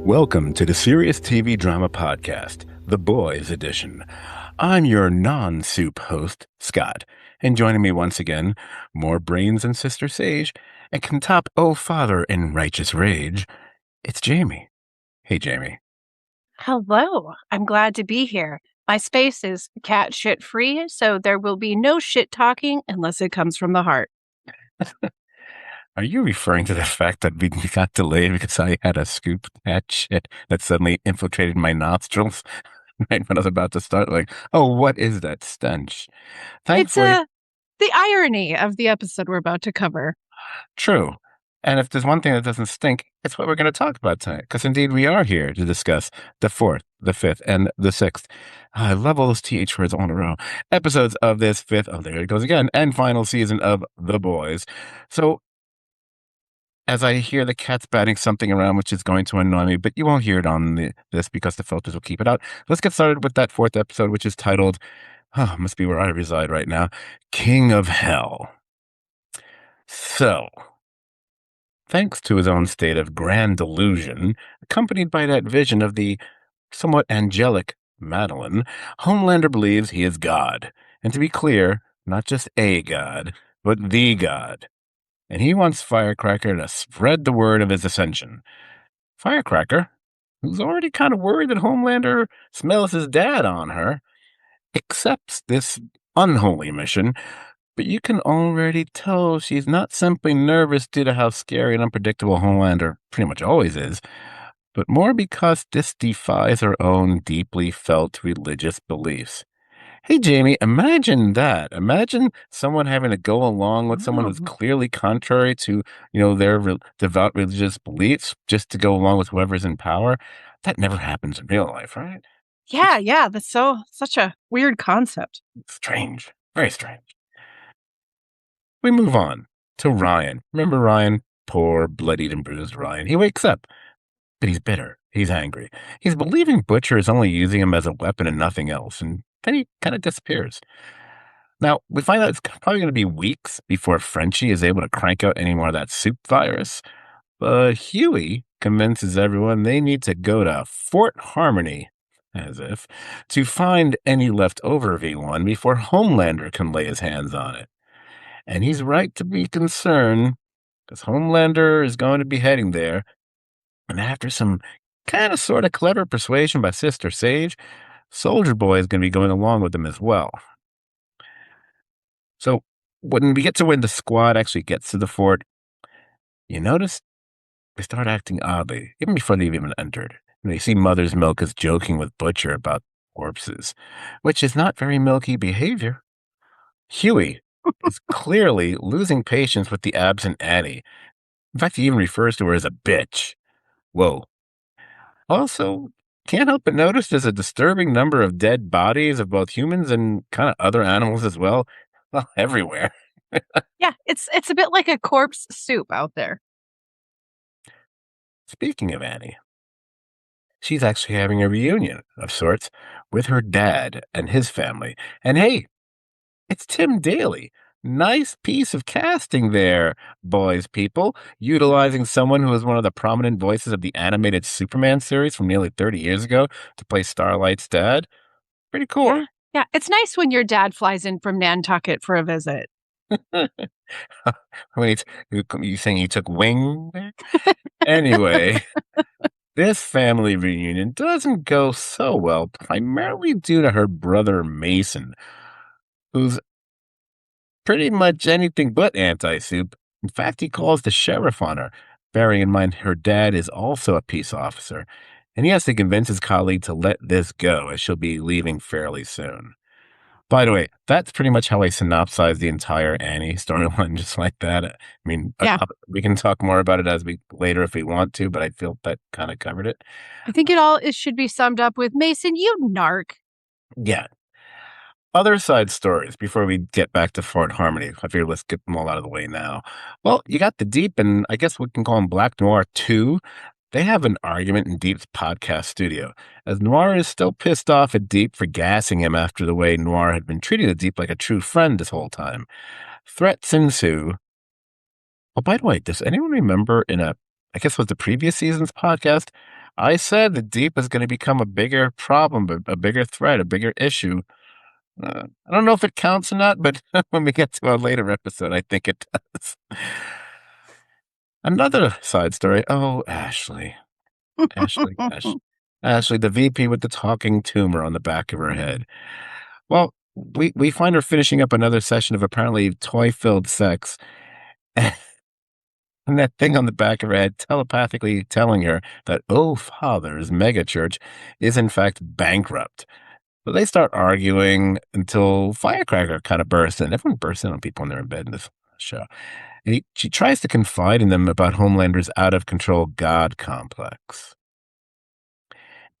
Welcome to the Serious TV Drama Podcast, The Boys Edition. I'm your non-soup host, Scott, and joining me once again, more brains than Sister Sage, and can top Oh Father in righteous rage, it's Jamie. Hey, Jamie. Hello, I'm glad to be here. My space is cat shit free, so there will be no shit talking unless it comes from the heart. Are you referring to the fact that we got delayed because I had a scoop cat shit that suddenly infiltrated my nostrils right when I was about to start? Like, oh, what is that stench? It's Thankfully, the irony of the episode we're about to cover. true. And if there's one thing that doesn't stink, it's what we're going to talk about tonight. Because indeed, we are here to discuss the fourth, the fifth, and the sixth. I love all those TH words all in a row. Episodes of this fifth, oh, there it goes again, and final season of The Boys. So, as I hear the cats batting something around, which is going to annoy me, but you won't hear it on this because the filters will keep it out. Let's get started with that fourth episode, which is titled, must be where I reside right now, King of Hell. So, thanks to his own state of grand delusion, accompanied by that vision of the somewhat angelic Madeline, Homelander believes he is God. And to be clear, not just a God, but the God. And he wants Firecracker to spread the word of his ascension. Firecracker, who's already kind of worried that Homelander smells his dad on her, accepts this unholy mission, but you can already tell she's not simply nervous due to how scary and unpredictable Homelander pretty much always is, but more because this defies her own deeply felt religious beliefs. Hey, Jamie, imagine that. Imagine someone having to go along with someone who's clearly contrary to, their devout religious beliefs just to go along with whoever's in power. That never happens in real life, right? Yeah, that's such a weird concept. Strange. Very strange. We move on to Ryan. Remember Ryan? Poor, bloodied and bruised Ryan. He wakes up, but he's bitter. He's angry. He's believing Butcher is only using him as a weapon and nothing else, and then he kind of disappears. Now, we find out it's probably going to be weeks before Frenchie is able to crank out any more of that soup virus, but Huey convinces everyone they need to go to Fort Harmony, as if, to find any leftover V1 before Homelander can lay his hands on it. And he's right to be concerned, because Homelander is going to be heading there, and after some kind of sort of clever persuasion by Sister Sage, Soldier Boy is going to be going along with them as well. So when we get to when the squad actually gets to the fort, you notice they start acting oddly, even before they've even entered. And they see Mother's Milk is joking with Butcher about corpses, which is not very milky behavior. Huey is clearly losing patience with the absent Annie. In fact, he even refers to her as a bitch. Whoa. Also, can't help but notice there's a disturbing number of dead bodies of both humans and kind of other animals as well. Well, everywhere. Yeah, it's a bit like a corpse soup out there. Speaking of Annie, she's actually having a reunion of sorts with her dad and his family. And hey, it's Tim Daly. Nice piece of casting there, boys people, utilizing someone who was one of the prominent voices of the animated Superman series from nearly 30 years ago to play Starlight's dad. Pretty cool. Yeah, it's nice when your dad flies in from Nantucket for a visit. Wait, you saying he took wing there? Anyway, this family reunion doesn't go so well, primarily due to her brother Mason, who's pretty much anything but anti-soup. In fact, he calls the sheriff on her, bearing in mind her dad is also a peace officer, and he has to convince his colleague to let this go as she'll be leaving fairly soon. By the way, that's pretty much how I synopsize the entire Annie storyline, just like that. I mean, we can talk more about it later if we want to, but I feel that kind of covered it. I think it should be summed up with Mason, you narc. Yeah. Other side stories before we get back to Fort Harmony. I figure let's get them all out of the way now. Well, you got the Deep, and I guess we can call him Black Noir 2. They have an argument in Deep's podcast studio, as Noir is still pissed off at Deep for gassing him after the way Noir had been treating the Deep like a true friend this whole time. Threats ensue. Oh, by the way, does anyone remember I guess it was the previous season's podcast, I said the deep is going to become a bigger problem, a bigger threat, a bigger issue. I don't know if it counts or not, but when we get to a later episode, I think it does. Another side story. Oh, Ashley. Ashley, Ashley, the VP with the talking tumor on the back of her head. Well, we find her finishing up another session of apparently toy-filled sex, and that thing on the back of her head telepathically telling her that Oh Father's megachurch is in fact bankrupt. So they start arguing until Firecracker kind of bursts in. Everyone bursts in on people when they're in bed in this show. And she tries to confide in them about Homelander's out of control God complex.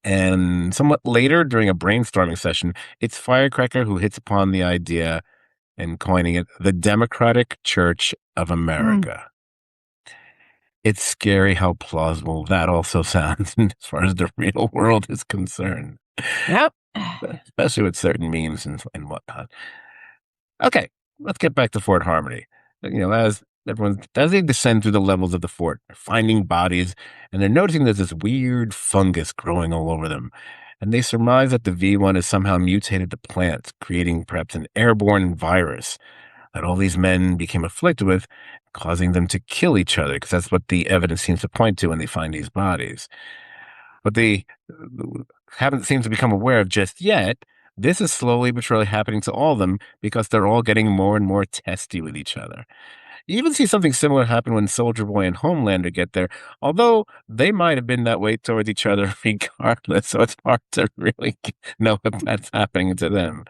And somewhat later, during a brainstorming session, it's Firecracker who hits upon the idea and coining it the Democratic Church of Mm. America. It's scary how plausible that also sounds as far as the real world is concerned, Yep. especially with certain memes and whatnot. Okay, let's get back to Fort Harmony. As they descend through the levels of the fort, they're finding bodies, and they're noticing there's this weird fungus growing all over them. And they surmise that the V1 is somehow mutated to plants, creating perhaps an airborne virus that all these men became afflicted with, causing them to kill each other, because that's what the evidence seems to point to when they find these bodies. But they haven't seemed to become aware of just yet. This is slowly but surely happening to all of them because they're all getting more and more testy with each other. You even see something similar happen when Soldier Boy and Homelander get there, although they might have been that way towards each other regardless, so it's hard to really know if that's happening to them.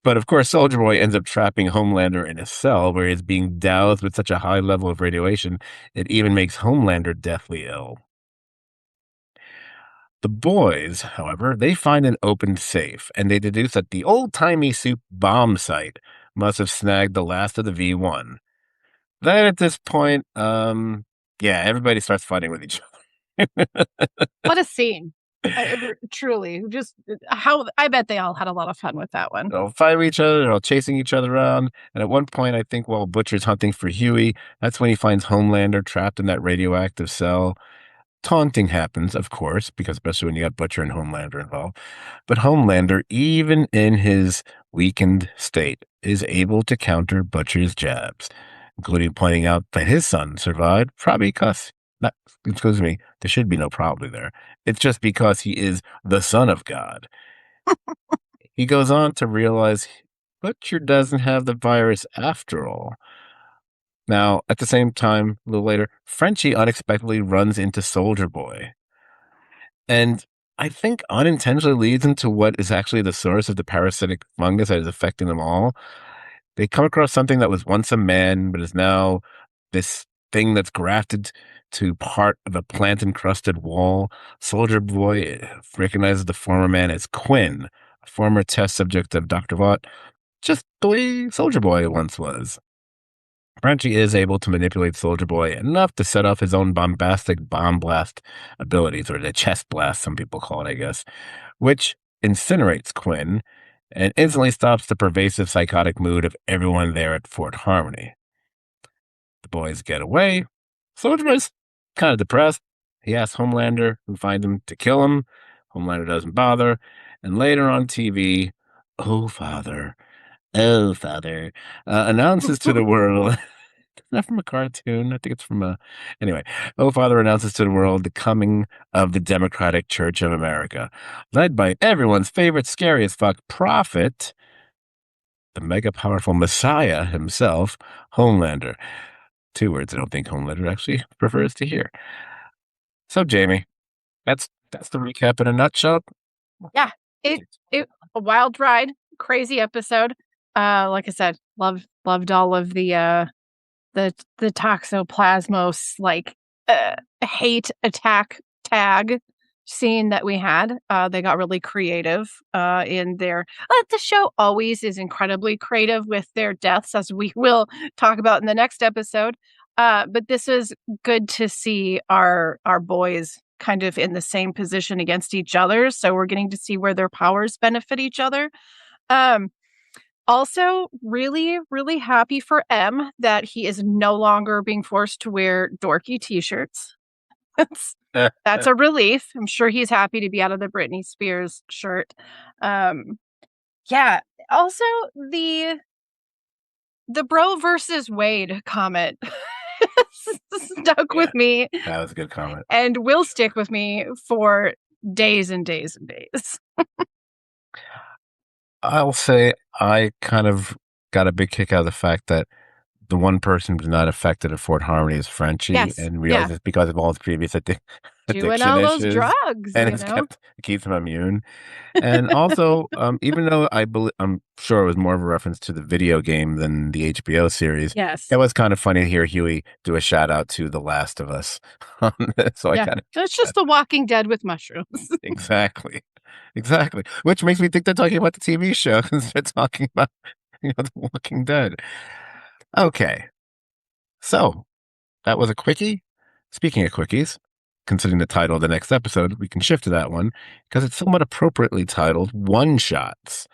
But of course, Soldier Boy ends up trapping Homelander in a cell where he's being doused with such a high level of radiation, it even makes Homelander deathly ill. The boys, however, they find an open safe, and they deduce that the old-timey soup bomb site must have snagged the last of the V1. Then at this point, yeah, everybody starts fighting with each other. What a scene. Truly, just how I bet they all had a lot of fun with that one. They'll fight with each other, they're all chasing each other around, and at one point, I think while Butcher's hunting for Huey, that's when he finds Homelander trapped in that radioactive cell. Taunting happens, of course, because especially when you got Butcher and Homelander involved. But Homelander, even in his weakened state, is able to counter Butcher's jabs, including pointing out that his son survived, probably because, not, excuse me, there should be no probably there. It's just because he is the son of God. He goes on to realize Butcher doesn't have the virus after all. Now, at the same time, a little later, Frenchie unexpectedly runs into Soldier Boy. And I think unintentionally leads into what is actually the source of the parasitic fungus that is affecting them all. They come across something that was once a man, but is now this thing that's grafted to part of a plant encrusted wall. Soldier Boy recognizes the former man as Quinn, a former test subject of Dr. Vought, just the way Soldier Boy once was. Frenchie is able to manipulate Soldier Boy enough to set off his own bombastic bomb blast abilities, or the chest blast, some people call it, I guess, which incinerates Quinn and instantly stops the pervasive psychotic mood of everyone there at Fort Harmony. The boys get away. Soldier Boy's kind of depressed. He asks Homelander, who finds him, to kill him. Homelander doesn't bother. And later on TV, Oh Father, Oh Father, announces to the world not from a cartoon. I think it's from a. Anyway, Oh Father announces to the world the coming of the Democratic Church of America, led by everyone's favorite scary as fuck prophet, the mega powerful Messiah himself, Homelander. Two words I don't think Homelander actually prefers to hear. So, Jamie, that's the recap in a nutshell. Yeah, it a wild ride, crazy episode. Like I said, loved all of the toxoplasmos hate attack tag scene that we had. They got really creative in their the show always is incredibly creative with their deaths, as we will talk about in the next episode. But this is good to see our boys kind of in the same position against each other. So we're getting to see where their powers benefit each other. Um, Also, really, really happy for M that he is no longer being forced to wear dorky t-shirts. That's a relief. I'm sure he's happy to be out of the Britney Spears shirt. Um, yeah. Also, the bro versus Wade comment stuck Yeah, with me that was a good comment. and will stick with me for days and days and days. I'll say I kind of got a big kick out of the fact that the one person who's not affected at Fort Harmony is Frenchie, Yes. and Yeah. realizes it's because of all his previous Doing addiction all those issues, drugs, and you know? it keeps him immune. And also, even though I'm sure it was more of a reference to the video game than the HBO series, it Yes. was kind of funny to hear Huey do a shout out to The Last of Us on this. So I Yeah. kind of It's just The Walking Dead with mushrooms. exactly, exactly, which makes me think they're talking about the TV show because they're talking about The Walking Dead. Okay, so that was a quickie. Speaking of quickies, considering the title of the next episode, we can shift to that one because it's somewhat appropriately titled One Shots.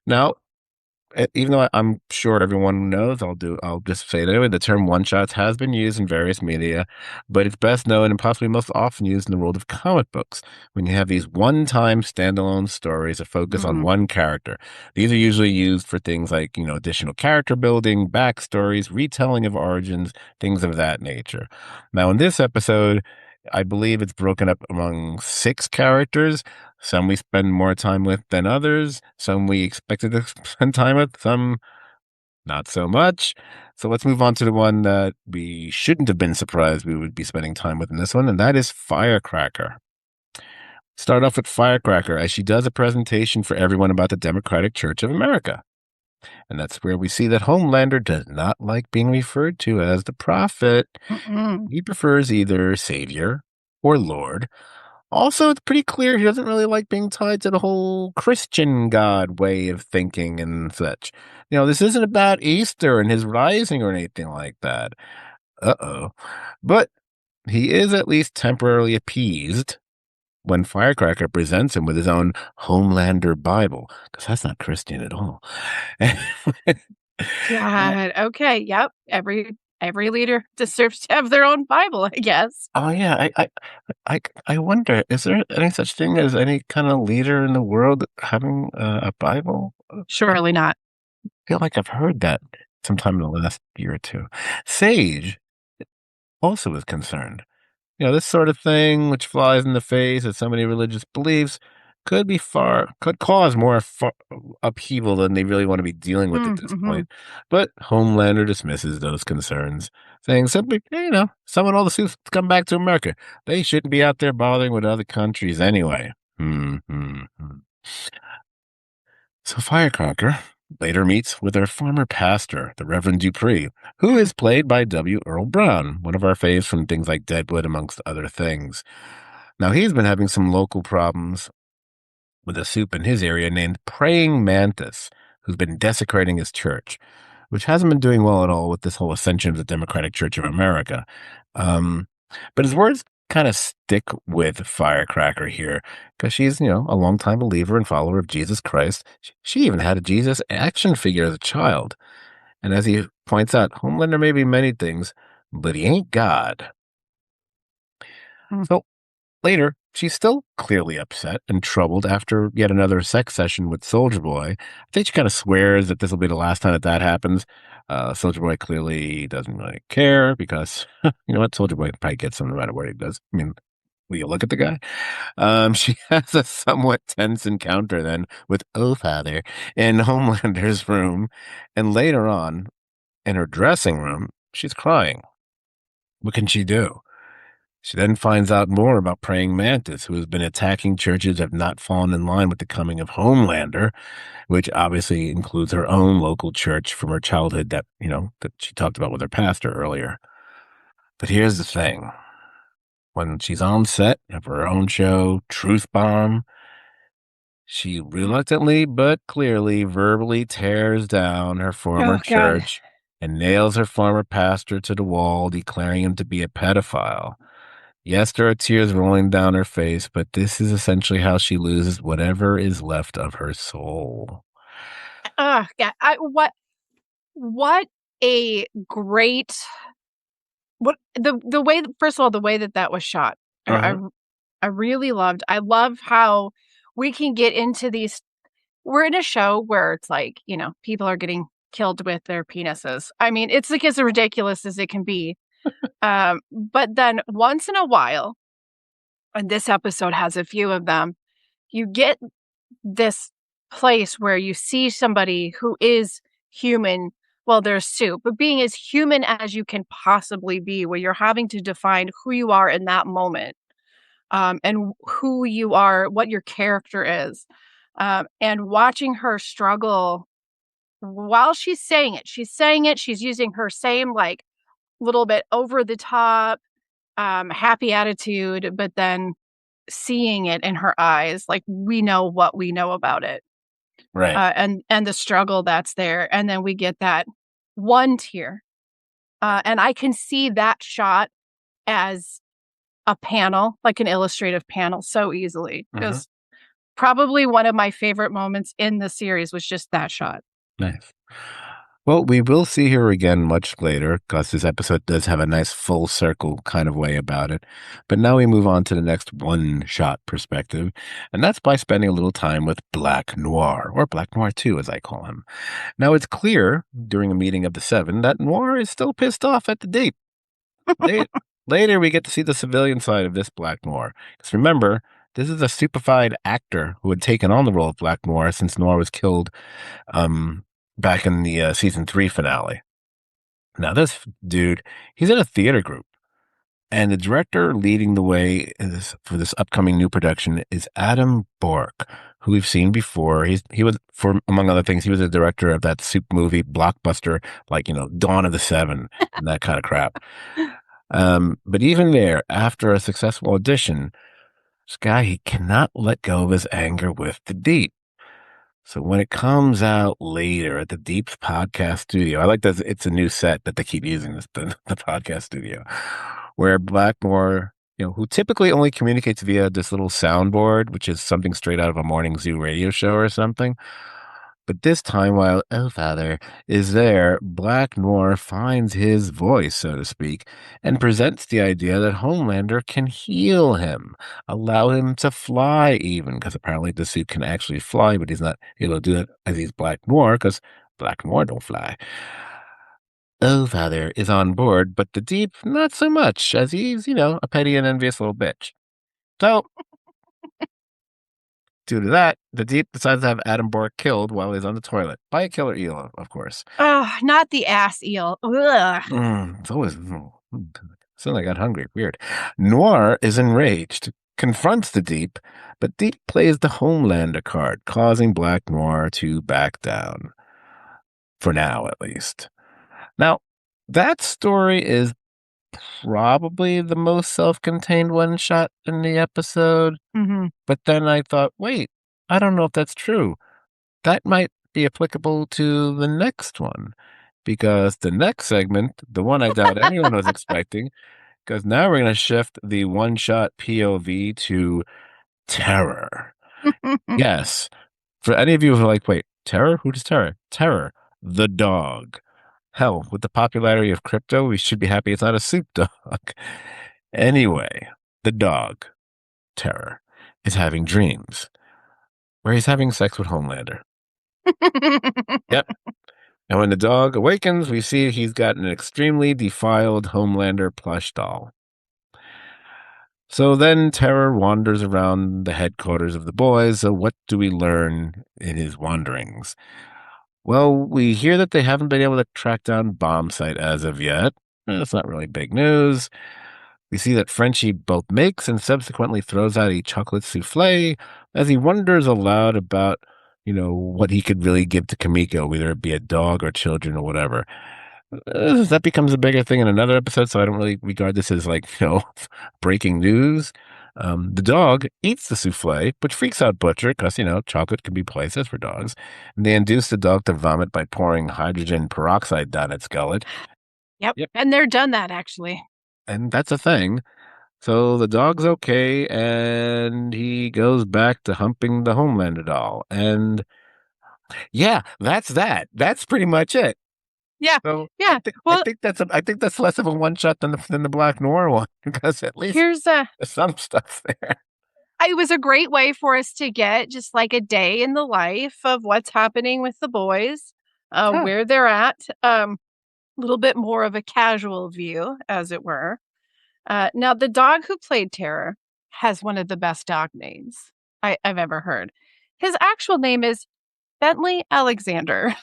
Now, even though I'm sure everyone knows, I'll just say it anyway. The term one shots has been used in various media, but it's best known and possibly most often used in the world of comic books when you have these one-time standalone stories that focus on Mm. one character. These are usually used for things like, additional character building, backstories, retelling of origins, things of that nature. Now, in this episode, I believe it's broken up among 6 characters. Some we spend more time with than others. Some we expected to spend time with. Some not so much. So let's move on to the one that we shouldn't have been surprised we would be spending time with in this one, and that is Firecracker. Start off with Firecracker as she does a presentation for everyone about the Democratic Church of America. And that's where we see that Homelander does not like being referred to as the prophet. Mm-mm. He prefers either Savior or Lord. Also, it's pretty clear he doesn't really like being tied to the whole Christian God way of thinking and such. This isn't about Easter and his rising or anything like that. Uh-oh. But he is at least temporarily appeased when Firecracker presents him with his own Homelander Bible, because that's not Christian at all. God. Okay. Yep. Every leader deserves to have their own Bible, I guess. Oh yeah, I wonder, is there any such thing as any kind of leader in the world having a Bible? Surely not. Feel like I've heard that sometime in the last year or two. Sage also is concerned. This sort of thing, which flies in the face of so many religious beliefs, could cause more upheaval than they really want to be dealing with at this Mm-hmm. point. But Homelander dismisses those concerns, saying simply, some all the suits come back to America. They shouldn't be out there bothering with other countries anyway. Hmm. Hmm. Hmm. So Firecracker later meets with our former pastor, the Reverend Dupree, who is played by W. Earl Brown, one of our faves from things like Deadwood, amongst other things. Now, he's been having some local problems with a soup in his area named Praying Mantis, who's been desecrating his church, which hasn't been doing well at all with this whole ascension of the Democratic Church of America. Um, but his words kind of stick with Firecracker here because she's, a longtime believer and follower of Jesus Christ. She even had a Jesus action figure as a child. And as he points out, Homelander may be many things, but he ain't God. Mm. So later, she's still clearly upset and troubled after yet another sex session with Soldier Boy. I think she kind of swears that this will be the last time that happens. Soldier Boy clearly doesn't really care because, you know what, Soldier Boy probably gets him no matter what he does. I mean, will you look at the guy? She has a somewhat tense encounter then with Oh Father in Homelander's room. And later on, in her dressing room, she's crying. What can she do? She then finds out more about Praying Mantis, who has been attacking churches that have not fallen in line with the coming of Homelander, which obviously includes her own local church from her childhood that she talked about with her pastor earlier. But here's the thing. When she's on set of her own show, Truth Bomb, she reluctantly but clearly verbally tears down her former Oh God. church and nails her former pastor to the wall, declaring him to be a pedophile. Yes, there are tears rolling down her face, but this is essentially how she loses whatever is left of her soul. Oh God. What a great what the way first of all, the way that was shot I Uh-huh. I really loved I love how we can get into these we're in a show where it's like, people are getting killed with their penises. I mean, it's like as ridiculous as it can be. But then once in a while, and this episode has a few of them, you get this place where you see somebody who is human. Well, there's soup, but being as human as you can possibly be, where you're having to define who you are in that moment, and who you are, what your character is, and watching her struggle while she's saying it. She's saying it. She's using her same like little bit over the top, happy attitude, but then seeing it in her eyes, like we know what we know about it, Right. and the struggle that's there, and then we get that one tear, and I can see that shot as a panel, like an illustrative panel, so easily. It Uh-huh. was probably one of my favorite moments in the series was just that shot. Nice. Well, we will see her again much later because this episode does have a nice full circle kind of way about it. But now we move on to the next one shot perspective, and that's by spending a little time with Black Noir, or Black Noir 2, as I call him. Now, it's clear during a meeting of the Seven that Noir is still pissed off at the Deep. Late, later, we get to see the civilian side of this Black Noir. Because remember, this is a stupefied actor who had taken on the role of Black Noir since Noir was killed um, back in the season 3 finale. Now, this dude, he's in a theater group, and the director leading the way for this upcoming new production is Adam Bork, who we've seen before. He was, for among other things, he was the director of that soup movie blockbuster, like Dawn of the Seven and that kind of crap. But even there, after a successful audition, this guy he cannot let go of his anger with the Deep. So when it comes out later at the Deep's podcast studio, I like that it's a new set that they keep using the podcast studio, where Blackmore, who typically only communicates via this little soundboard, which is something straight out of a morning zoo radio show or something. But this time, while Father is there, Black Noir finds his voice, so to speak, and presents the idea that Homelander can heal him, allow him to fly even, because apparently the suit can actually fly, but he's not able to do it as he's Black Noir, because Black Noir don't fly. Father is on board, but the Deep, not so much, as he's, a petty and envious little bitch. So, due to that, the Deep decides to have Adam Bork killed while he's on the toilet by a killer eel, of course. Oh, not the ass eel. Ugh. It's always suddenly I got hungry. Weird. Noir is enraged, confronts the Deep, but Deep plays the Homelander card, causing Black Noir to back down. For now, at least. Now, that story is probably the most self-contained one shot in the episode. Mhm. But then I thought, wait, I don't know if that's true. That might be applicable to the next one. Because the next segment, the one I doubt anyone was expecting, because now we're going to shift the one shot POV to terror. Yes. For any of you who are like, wait, terror? Who does terror? Terror, the dog. Hell, with the popularity of crypto, we should be happy it's not a soup dog. Anyway, the dog, terror, is having dreams where he's having sex with Homelander. Yep. And when the dog awakens, we see he's got an extremely defiled Homelander plush doll. So then Terror wanders around the headquarters of the boys. So what do we learn in his wanderings? Well, we hear that they haven't been able to track down bomb site as of yet. That's not really big news. We see that Frenchie both makes and subsequently throws out a chocolate souffle as he wonders aloud about, what he could really give to Kamiko, whether it be a dog or children or whatever. That becomes a bigger thing in another episode, so I don't really regard this as breaking news. The dog eats the souffle, which freaks out Butcher because, chocolate can be poisonous for dogs. And they induce the dog to vomit by pouring hydrogen peroxide down its gullet. Yep, Yep. and they're done that, actually. And that's a thing. So the dog's okay, and he goes back to humping the Homelander doll. And yeah, that's that. That's pretty much it. Yeah, So yeah. I Well, think that's less of a one shot than the Black Noir one because at least here's there's some stuff there. it was a great way for us to get just like a day in the life of what's happening with the boys, Yeah. where they're at. A little bit more of a casual view, as it were. Now, the dog who played Terror has one of the best dog names I've ever heard. His actual name is Bentley Alexander.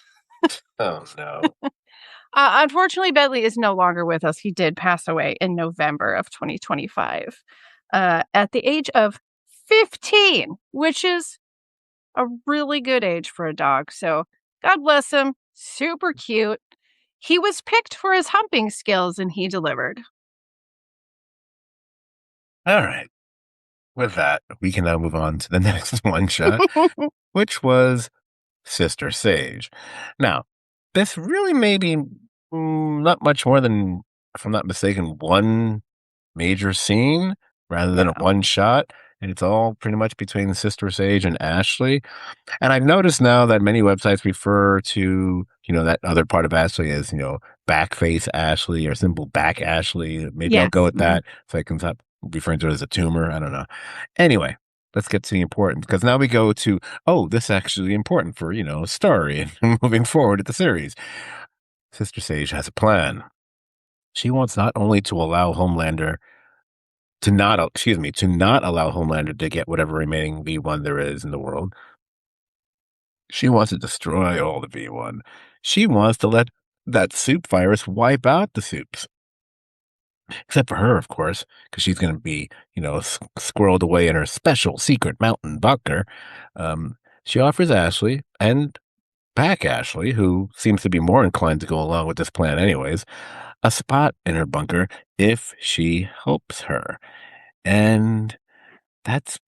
Oh no. Unfortunately, Bentley is no longer with us. He did pass away in November of 2025 at the age of 15, which is a really good age for a dog. So, God bless him. Super cute. He was picked for his humping skills and he delivered. All right. With that, we can now move on to the next one shot, which was Sister Sage. Now, this really may be not much more than, if I'm not mistaken, one major scene rather than a Yeah. one shot. And it's all pretty much between Sister Sage and Ashley. And I've noticed now that many websites refer to, that other part of Ashley as, backface Ashley or simple back Ashley. Maybe I'll go Yes. with that so I can stop referring to it as a tumor. I don't know. Anyway, let's get to the important because now we go to, oh, this is actually important for, story and moving forward at the series. Sister Sage has a plan. She wants not only to allow Homelander to not allow Homelander to get whatever remaining V1 there is in the world. She wants to destroy all the V1. She wants to let that soup virus wipe out the soups. Except for her, of course, because she's going to be, squirreled away in her special secret mountain bunker. She offers Ashley and back Ashley, who seems to be more inclined to go along with this plan anyways, a spot in her bunker if she helps her. And that's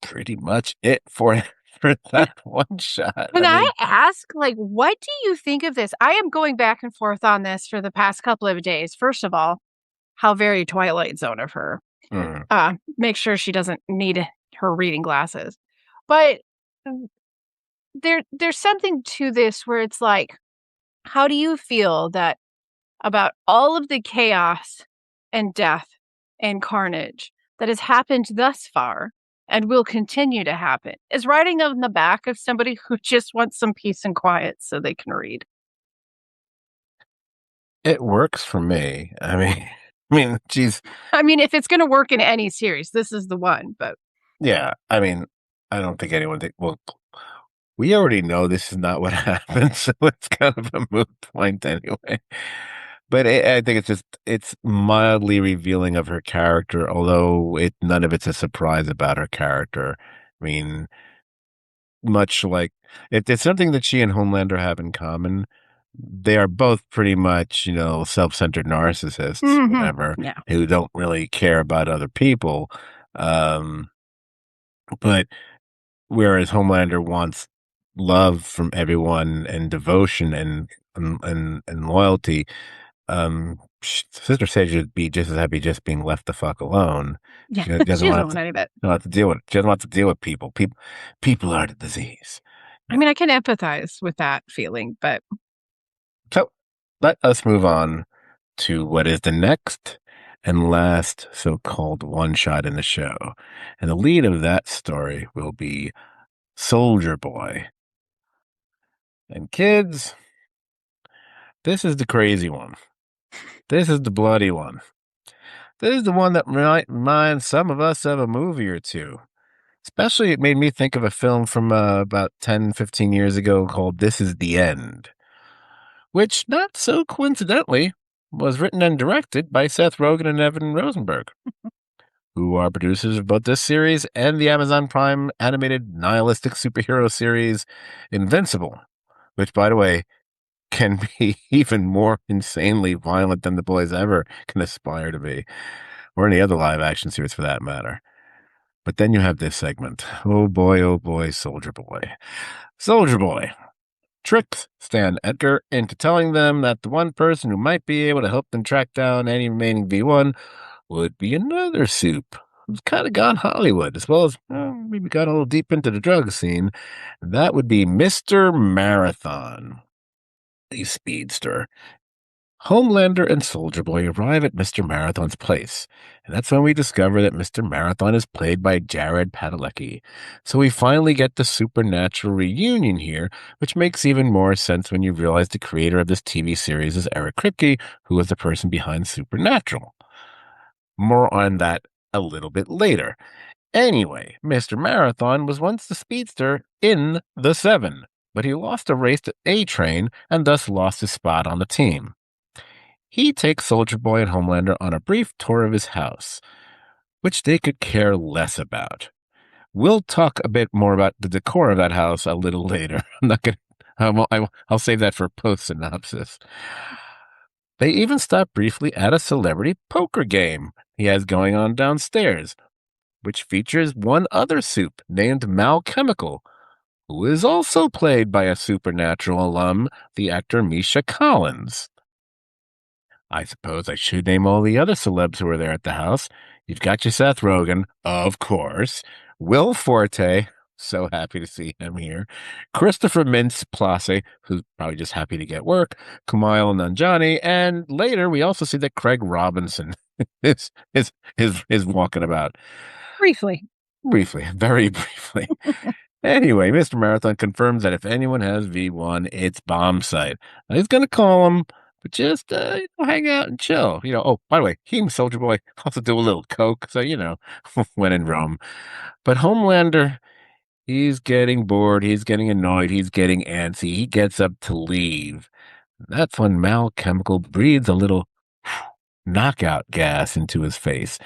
pretty much it for for that one shot. Can I I mean, ask, like, what do you think of this? I am going back and forth on this for the past couple of days. First of all, how very Twilight Zone of her. mm, Make sure she doesn't need her reading glasses. But mm, there's something to this where it's like, how do you feel that about all of the chaos and death and carnage that has happened thus far and will continue to happen is riding on the back of somebody who just wants some peace and quiet so they can read. it works for me. I mean, I mean, geez, I mean, if it's going to work in any series, this is the one, but yeah. I mean, I don't think anyone think. Well, we already know this is not what happened, so it's kind of a moot point anyway. But I think it's mildly revealing of her character, although none of it's a surprise about her character. I mean, much like it's something that she and Homelander have in common. They are both pretty much, self-centered narcissists, mhm, whatever, yeah. who don't really care about other people. Um, but whereas Homelander wants love from everyone and devotion and loyalty, Sister Sage would be just as happy just being left the fuck alone. Yeah, She doesn't she doesn't want want to, any of it. don't have to deal with it. She doesn't want to deal with people. People are the disease. I mean, I can empathize with that feeling, but So let us move on to what is the next and last so called one shot in the show. And the lead of that story will be Soldier Boy. And kids, this is the crazy one. This is the bloody one. This is the one that might remind some of us of a movie or two. Especially, it made me think of a film from about 10, 15 years ago called This Is the End, which, not so coincidentally, was written and directed by Seth Rogen and Evan Rosenberg, who are producers of both this series and the Amazon Prime animated nihilistic superhero series Invincible, which, by the way, can be even more insanely violent than the boys ever can aspire to be, or any other live action series for that matter. But then you have this segment. Oh boy, Soldier Boy. Soldier Boy tricks Stan Edgar into telling them that the one person who might be able to help them track down any remaining V1 would be another soup who's kind of gone Hollywood, as well as maybe got a little deep into the drug scene. That would be Mr. Marathon, the speedster. Homelander and Soldier Boy arrive at Mr. Marathon's place, and that's when we discover that Mr. Marathon is played by Jared Padalecki. So we finally get the supernatural reunion here, which makes even more sense when you realize the creator of this TV series is Eric Kripke, who was the person behind Supernatural. More on that a little bit later. Anyway, Mr. Marathon was once the speedster in the Seven, but he lost a race to A Train and thus lost his spot on the team. He takes Soldier Boy and Homelander on a brief tour of his house, which they could care less about. We'll talk a bit more about the decor of that house a little later. I'm not going to. I'll save that for post synopsis. They even stop briefly at a celebrity poker game he has going on downstairs, which features one other soup named Mal Chemical, who is also played by a Supernatural alum, the actor Misha Collins. I suppose I should name all the other celebs who were there at the house. You've got your Seth Rogen, of course. Will Forte, so happy to see him here. Christopher Mintz-Plasse, who's probably just happy to get work. Kumail Nanjiani, and later we also see that Craig Robinson is walking about. Briefly. Briefly, very briefly. Anyway, Mr. Marathon confirms that if anyone has V1, it's Bomb Sight. Now, he's going to call him, but just hang out and chill. Oh, by the way, he and Soldier Boy also do a little coke, so, when in Rome. But Homelander, he's getting bored, he's getting annoyed, he's getting antsy. He gets up to leave. That's when Mal Chemical breathes a little knockout gas into his face,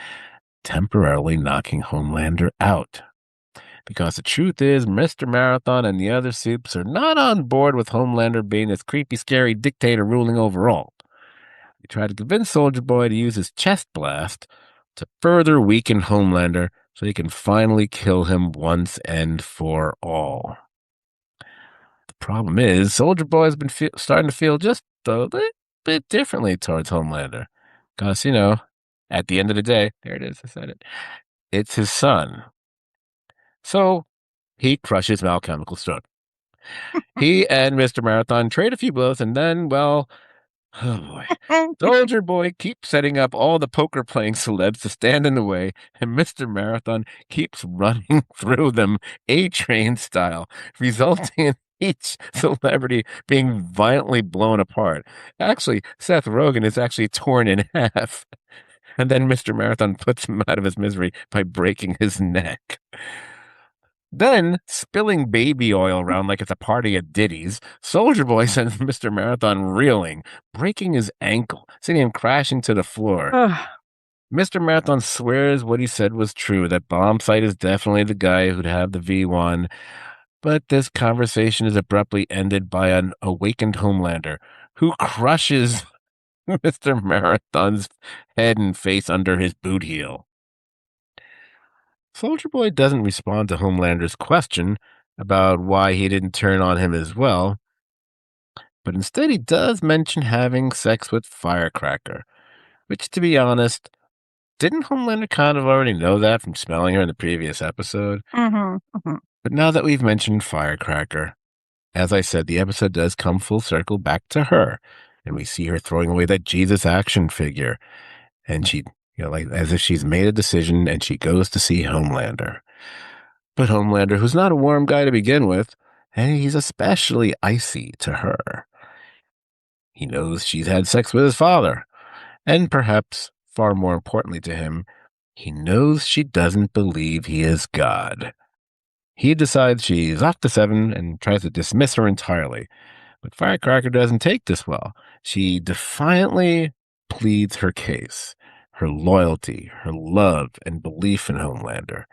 temporarily knocking Homelander out. Because the truth is, Mr. Marathon and the other soups are not on board with Homelander being this creepy, scary dictator ruling over all. They try to convince Soldier Boy to use his chest blast to further weaken Homelander so he can finally kill him once and for all. The problem is, Soldier Boy has been starting to feel just a little bit differently towards Homelander. Because, at the end of the day, there it is, I said it, it's his son. So he crushes Mal Chemical's throat. He and Mr. Marathon trade a few blows, and then, well, oh boy. Soldier Boy keeps setting up all the poker playing celebs to stand in the way, and Mr. Marathon keeps running through them A Train style, resulting in each celebrity being violently blown apart. Actually, Seth Rogen is actually torn in half. And then Mr. Marathon puts him out of his misery by breaking his neck. Then, spilling baby oil around like it's a party at Diddy's, Soldier Boy sends Mr. Marathon reeling, breaking his ankle, sending him crashing to the floor. Mr. Marathon swears what he said was true, that Bomb Sight is definitely the guy who'd have the V1, but this conversation is abruptly ended by an awakened Homelander, who crushes Mr. Marathon's head and face under his boot heel. Soldier Boy doesn't respond to Homelander's question about why he didn't turn on him as well, but instead he does mention having sex with Firecracker, which, to be honest, didn't Homelander kind of already know that from smelling her in the previous episode? But now that we've mentioned Firecracker, as I said, the episode does come full circle back to her, and we see her throwing away that Jesus action figure, and she, like as if she's made a decision, and she goes to see Homelander. But Homelander, who's not a warm guy to begin with, and he's especially icy to her. He knows she's had sex with his father, and perhaps far more importantly to him, he knows she doesn't believe he is God. He decides she's off the Seven and tries to dismiss her entirely. But Firecracker doesn't take this well. She defiantly pleads her case, her loyalty, her love, and belief in Homelander.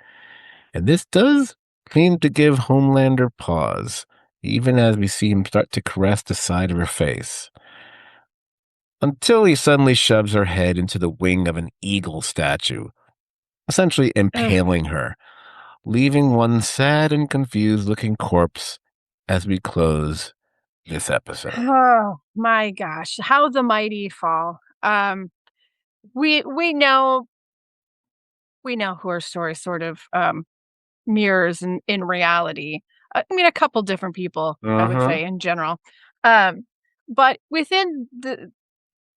And this does seem to give Homelander pause, even as we see him start to caress the side of her face. Until he suddenly shoves her head into the wing of an eagle statue, essentially impaling her, leaving one sad and confused looking corpse as we close this episode. Oh my gosh, how the mighty fall. We know who our story sort of mirrors in reality. I mean, a couple different people, I would say in general. But within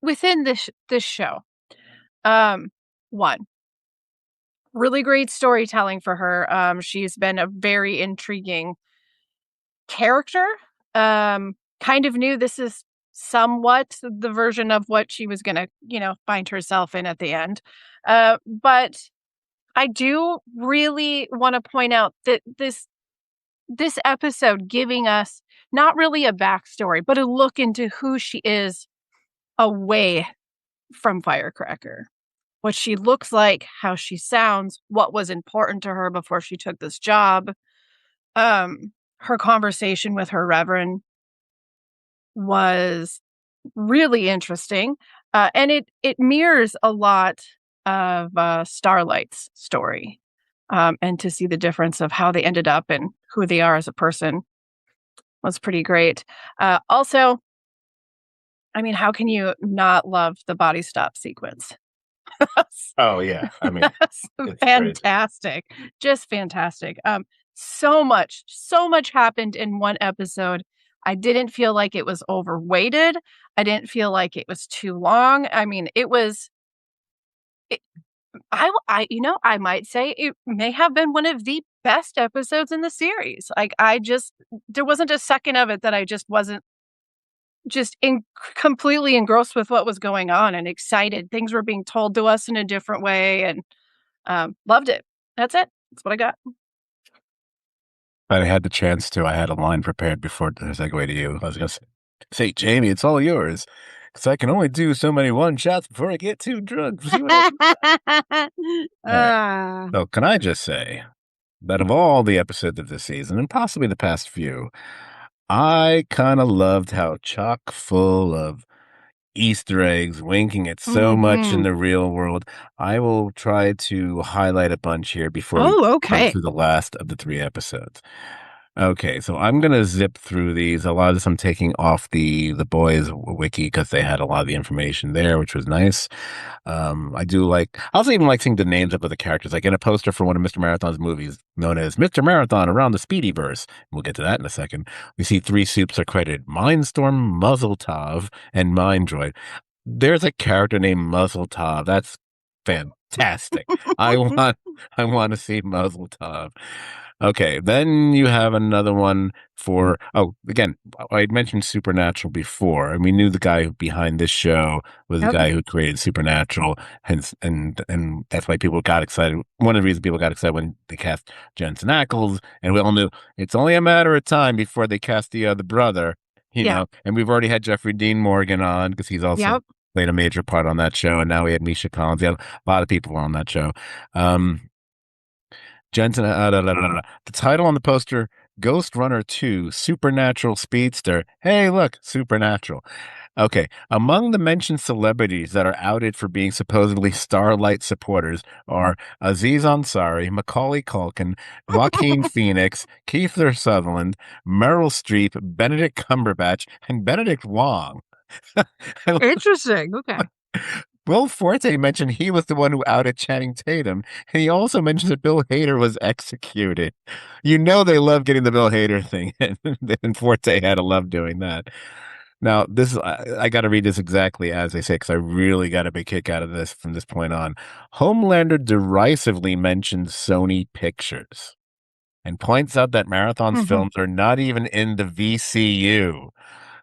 within this show. Um, one, really great storytelling for her. She's been a very intriguing character. Kind of knew this is somewhat the version of what she was gonna, find herself in at the end. But I do really want to point out that this episode giving us not really a backstory, but a look into who she is away from Firecracker. What she looks like, how she sounds, what was important to her before she took this job. Her conversation with her reverend was really interesting, and it mirrors a lot of, Starlight's story, and to see the difference of how they ended up and who they are as a person was pretty great. Also, I mean, how can you not love the body stop sequence? Oh yeah, I mean That's it's crazy. fantastic, just fantastic. So much happened in one episode. I didn't feel like it was overweighted. I didn't feel like it was too long. I mean, it was it I might say it may have been one of the best episodes in the series. Like, I just there wasn't a second of it that I just wasn't just completely engrossed with what was going on and excited. Things were being told to us in a different way, and loved it. That's it. That's what I got. I had the chance to. I had a line prepared before the segue to you. I was going to say, Jamie, it's all yours. Because I can only do so many one shots before I get too drunk. See what I do? All right. Ah. So, can I just say that of all the episodes of this season, and possibly the past few, I kind of loved how chock full of Easter eggs, winking at so much in Mhm. the real world. I will try to highlight a bunch here before we Oh, come okay. to the last of the 3 episodes. Okay, so I'm gonna zip through these. A lot of this I'm taking off the boys wiki because they had a lot of the information there, which was nice. I do like. I also even like seeing the names of the characters, like in a poster for one of Mr. Marathon's movies, known as Mr. Marathon Around the Speedyverse. We'll get to that in a second. We see 3 soups are credited: Mindstorm, Muzzletov, and Minddroid. There's a character named Muzzletov. That's fantastic. I want I want to see Muzzletov. Okay, then you have another one for again, I had mentioned Supernatural before, and we knew the guy behind this show was the Yep. guy who created Supernatural, hence and that's why people got excited. One of the reasons people got excited when they cast Jensen Ackles, and we all knew it's only a matter of time before they cast the brother, Yeah. and we've already had Jeffrey Dean Morgan on because he's also Yep. played a major part on that show, and now we had Misha Collins. Yeah, a lot of people on that show. Jensen, the title on the poster: Ghost Runner 2 Supernatural Speedster. Hey, look, Supernatural. Okay, among the mentioned celebrities that are outed for being supposedly Starlight supporters are Aziz Ansari, Macaulay Culkin, Joaquin Phoenix, Kiefer Sutherland, Meryl Streep, Benedict Cumberbatch, and Benedict Wong. Interesting. Okay. Will Forte mentioned he was the one who outed Channing Tatum, and he also mentions that Bill Hader was executed. You know they love getting the Bill Hader thing, and Forte had to love doing that. Now, this is I got to read this exactly as they say because I really got a big kick out of this from this point on. Homelander derisively mentions Sony Pictures and points out that Marathon's Mhm. films are not even in the VCU.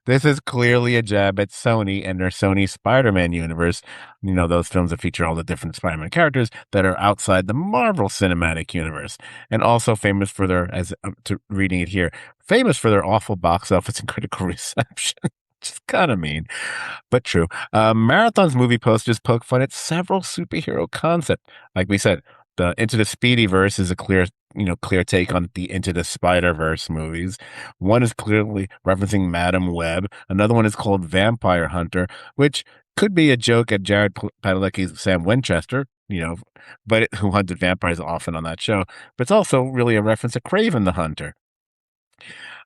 This is clearly a jab at Sony and their Sony Spider-Man universe. You know, those films that feature all the different Spider-Man characters that are outside the Marvel Cinematic Universe. And also famous for their, as to reading it here, famous for their awful box office and critical reception. Which is kind of mean, but true. Marathon's movie posters poke fun at several superhero concepts. Like we said, the Into the Speedyverse is a clear take on the Into the Spider-Verse movies. One is clearly referencing Madam Web. Another one is called Vampire Hunter, which could be a joke at Jared Padalecki's Sam Winchester, who hunted vampires often on that show. But it's also really a reference to Craven the Hunter.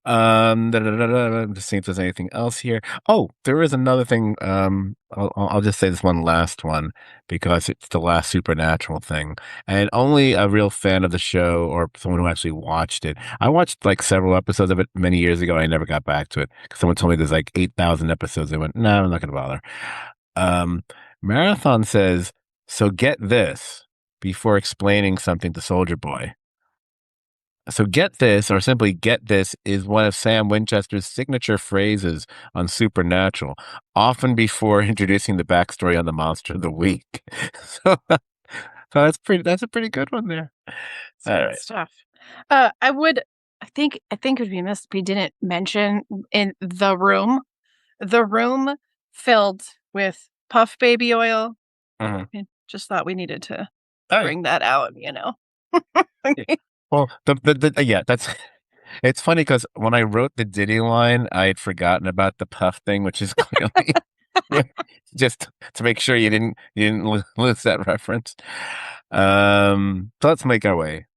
Just seeing if there's anything else here. Oh, there is another thing. I'll just say this one last one because it's the last supernatural thing, and only a real fan of the show or someone who actually watched it. I watched like several episodes of it many years ago. I never got back to it because someone told me there's like 8,000 episodes. I went, no, I'm not going to bother. Um, Marathon says, so get this before explaining something to Soldier Boy. So get this, or simply get this, is one of Sam Winchester's signature phrases on Supernatural, often before introducing the backstory on the Monster of the Week. So, so that's a pretty good one there. It's All good right. stuff. I would I think it would be missed if we didn't mention in the room filled with Puff Baby oil. Mhm. I just thought we needed to All right. bring that out, you know? Yeah. Well, yeah, that's it's funny because when I wrote the Diddy line, I had forgotten about the puff thing, which is clearly just to make sure you didn't lose that reference. So let's make our way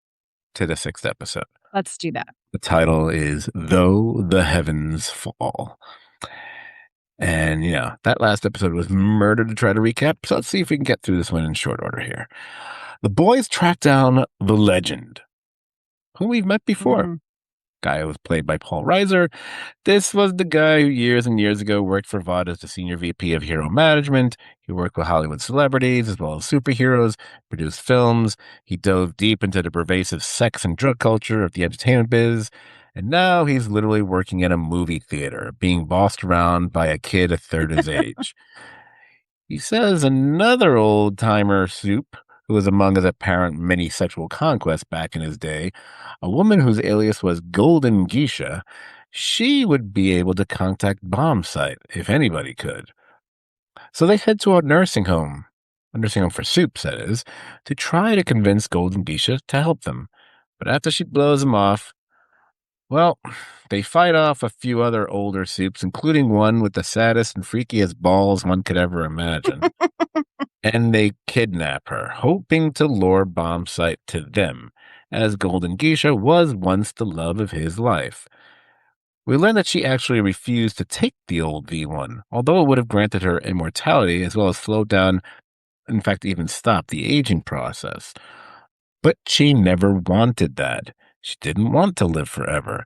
to the sixth episode. Let's do that. The title is "Though the Heavens Fall," and that last episode was murder to try to recap. So let's see if we can get through this one in short order here. The boys track down the legend, who we've met before. Mhm. Guy who was played by Paul Reiser. This was the guy who years and years ago worked for VOD as the senior VP of hero management. He worked with Hollywood celebrities as well as superheroes, produced films. He dove deep into the pervasive sex and drug culture of the entertainment biz. And now he's literally working at a movie theater, being bossed around by a kid a third his age. He says another old timer soup, who was among his apparent many sexual conquests back in his day, a woman whose alias was Golden Geisha, she would be able to contact Bomb Site if anybody could. So they head to a nursing home for soups, that is, to try to convince Golden Geisha to help them. But after she blows him off, well, they fight off a few other older soups, including one with the saddest and freakiest balls one could ever imagine. And they kidnap her, hoping to lure Bombsight to them, as Golden Geisha was once the love of his life. We learn that she actually refused to take the old V1, although it would have granted her immortality as well as slowed down, in fact, even stopped the aging process. But she never wanted that. She didn't want to live forever,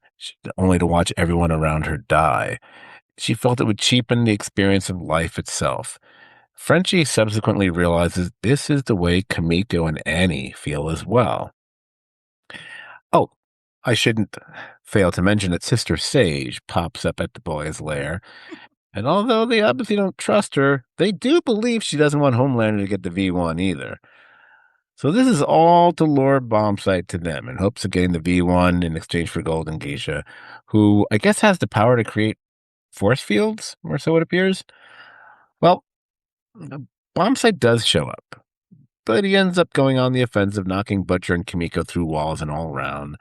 only to watch everyone around her die. She felt it would cheapen the experience of life itself. Frenchie subsequently realizes this is the way Kamiko and Annie feel as well. Oh, I shouldn't fail to mention that Sister Sage pops up at the boys' lair, and although they obviously don't trust her, they do believe she doesn't want Homelander to get the V1 either. So this is all to lure Bombsight to them in hopes of getting the V1 in exchange for Golden Geisha, who I guess has the power to create force fields, or so it appears. Well, Bombsight does show up, but he ends up going on the offensive, knocking Butcher and Kimiko through walls and all around.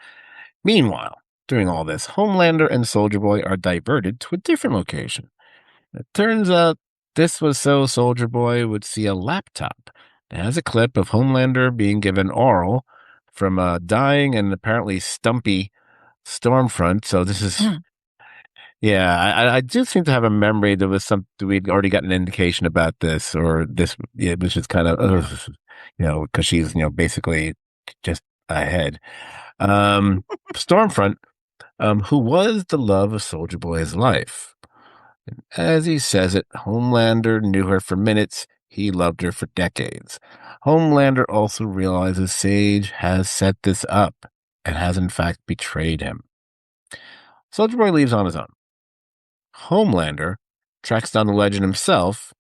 Meanwhile, during all this, Homelander and Soldier Boy are diverted to a different location. It turns out this was so Soldier Boy would see a laptop that has a clip of Homelander being given oral from a dying and apparently stumpy Stormfront. So this is, Mm. yeah, I do seem to have a memory there was some, we'd already gotten an indication about this, or this, yeah, which is kind of, because she's, basically just ahead. Stormfront, who was the love of Soldier Boy's life. As he says it, Homelander knew her for minutes. He loved her for decades. Homelander also realizes Sage has set this up and has in fact betrayed him. Soldier Boy leaves on his own. Homelander tracks down the legend himself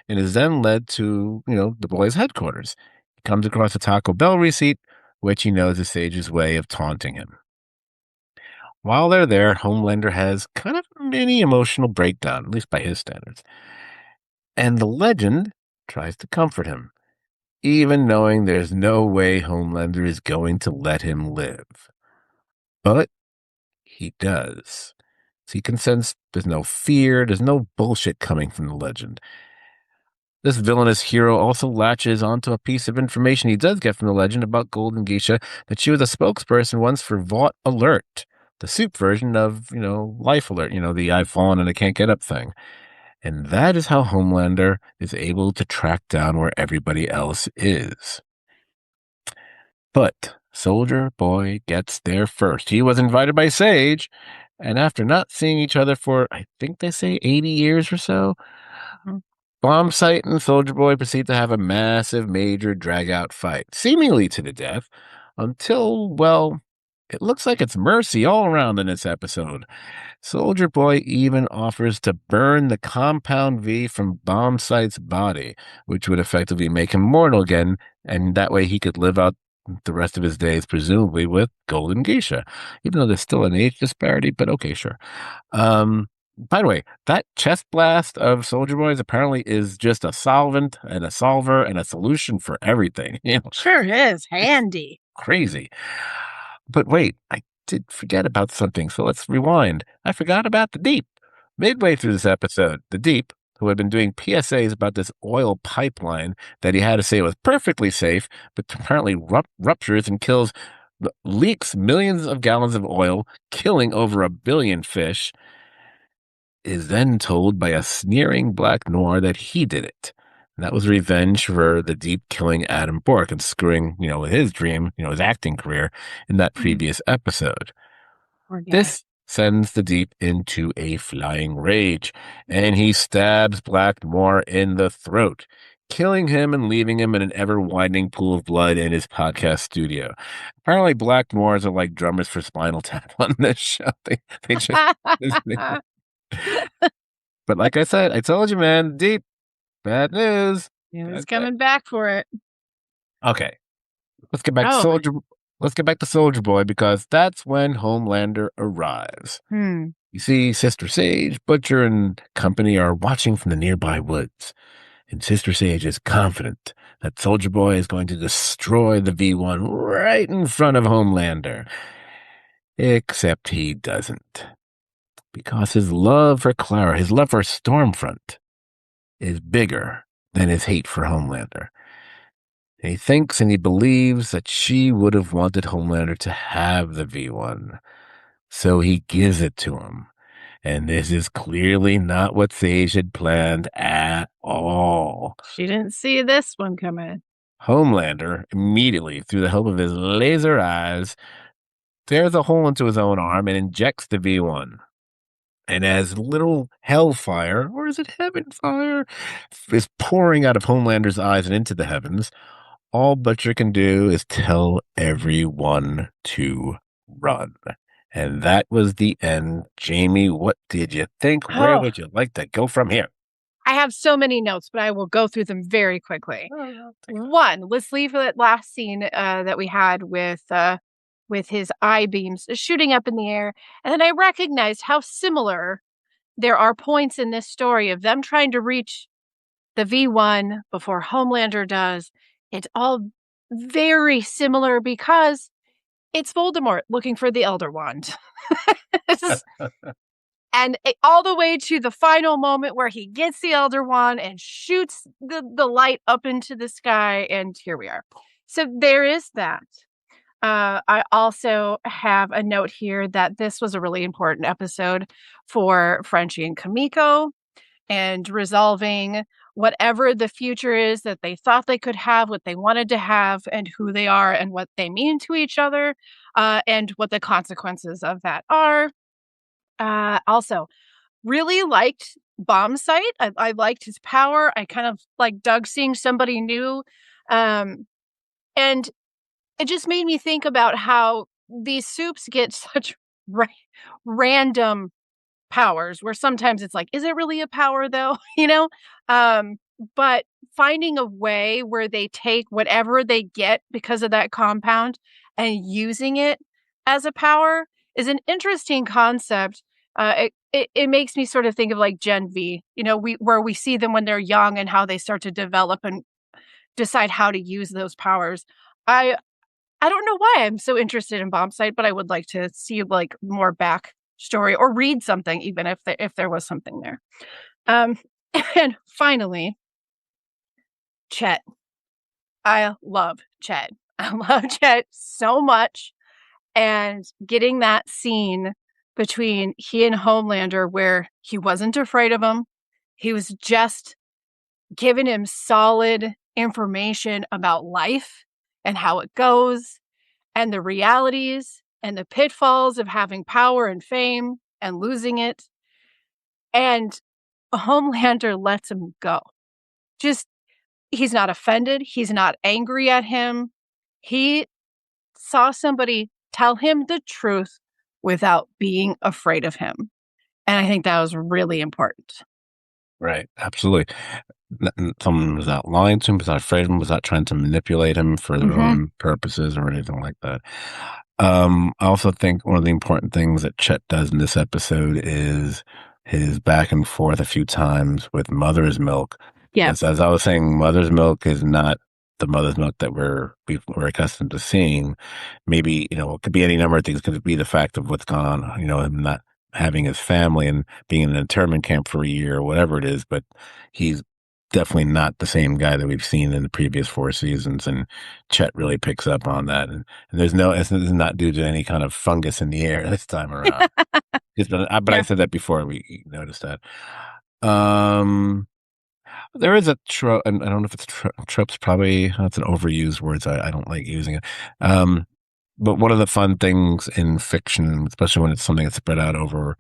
and is then led to, the boy's headquarters. He comes across a Taco Bell receipt, which he knows is Sage's way of taunting him. While they're there, Homelander has kind of a mini emotional breakdown, at least by his standards. And the legend tries to comfort him, even knowing there's no way Homelander is going to let him live. But he does. So he can sense there's no fear, there's no bullshit coming from the legend. This villainous hero also latches onto a piece of information he does get from the legend about Golden Geisha, that she was a spokesperson once for Vought Alert, the soup version of, Life Alert, the I've fallen and I can't get up thing. And that is how Homelander is able to track down where everybody else is. But Soldier Boy gets there first. He was invited by Sage, and after not seeing each other for, I think they say 80 years or so, Mhm. Bomb Sight and Soldier Boy proceed to have a massive, major drag-out fight, seemingly to the death, until, well, it looks like it's mercy all around in this episode. Soldier Boy even offers to burn the compound V from Bomb Sight's body, which would effectively make him mortal again, and that way he could live out the rest of his days, presumably with Golden Geisha, even though there's still an age disparity, but okay, sure. By the way, that chest blast of Soldier Boys apparently is just a solvent and a solver and a solution for everything. Sure is handy. Crazy. But wait, I did forget about something, so let's rewind. I forgot about the Deep. Midway through this episode, the Deep, who had been doing PSAs about this oil pipeline that he had to say was perfectly safe, but apparently ruptures and leaks millions of gallons of oil, killing over 1 billion fish, is then told by a sneering Black Noir that he did it. And that was revenge for the Deep killing Adam Bork and screwing, with his dream, his acting career in that previous episode. Poor guy. This sends the Deep into a flying rage, and he stabs Black Noir in the throat, killing him and leaving him in an ever-widening pool of blood in his podcast studio. Apparently, Black Noirs are like drummers for Spinal Tap on this show. They just... But like I said, I told you, man, Deep, bad news. He was coming back for it. Okay, let's get back to Soldier. Let's get back to Soldier Boy because that's when Homelander arrives. You see, Sister Sage, Butcher, and company are watching from the nearby woods, and Sister Sage is confident that Soldier Boy is going to destroy the V1 right in front of Homelander. Except he doesn't. Because his love for Clara, his love for Stormfront, is bigger than his hate for Homelander. And he thinks and he believes that she would have wanted Homelander to have the V1. So he gives it to him. And this is clearly not what Sage had planned at all. She didn't see this one coming. Homelander, immediately, through the help of his laser eyes, tears a hole into his own arm and injects the V1. And as little hellfire, or is it heaven fire, is pouring out of Homelander's eyes and into the heavens, all Butcher can do is tell everyone to run. And that was the end. Jamie, what did you think? Where would you like to go from here? I have so many notes, but I will go through them very quickly. One, let's leave that last scene that we had with his eye beams shooting up in the air. And then I recognized how similar there are points in this story of them trying to reach the V1 before Homelander does. It's all very similar because it's Voldemort looking for the Elder Wand. And all the way to the final moment where he gets the Elder Wand and shoots the light up into the sky. And here we are. So there is that. I also have a note here that this was a really important episode for Frenchie and Kamiko and resolving whatever the future is that they thought they could have, what they wanted to have, and who they are and what they mean to each other, and what the consequences of that are. Also, really liked Bomb Sight. I liked his power. I kind of dug seeing somebody new. And it just made me think about how these soups get such random powers where sometimes it's like, is it really a power though? But finding a way where they take whatever they get because of that compound and using it as a power is an interesting concept. It makes me sort of think of like Gen V, where we see them when they're young and how they start to develop and decide how to use those powers. I don't know why I'm so interested in Bomb Sight, but I would like to see more backstory or read something, even if there was something there. And finally, Chet. I love Chet. I love Chet so much. And getting that scene between he and Homelander where he wasn't afraid of him. He was just giving him solid information about life and how it goes and the realities and the pitfalls of having power and fame and losing it. And Homelander lets him go. just he's not offended, he's not angry at him. He saw somebody tell him the truth without being afraid of him, and I think that was really important. Right, absolutely. Someone was not lying to him, was not afraid of him, was not trying to manipulate him for their Mhm. own purposes or anything like that. I also think one of the important things that Chet does in this episode is his back and forth a few times with Mother's Milk. Yeah. Because as I was saying, Mother's Milk is not the Mother's Milk that we're accustomed to seeing. Maybe, it could be any number of things. It could be the fact of what's gone on, him not having his family and being in an internment camp for a year or whatever it is, but he's definitely not the same guy that we've seen in the previous 4 seasons, and Chet really picks up on that, and it's not due to any kind of fungus in the air this time around. But I Yeah. said that before we noticed that. Um, there is a trope, and I don't know if it's trope's probably that's an overused word, so I don't like using it. Um, but one of the fun things in fiction, especially when it's something that's spread out over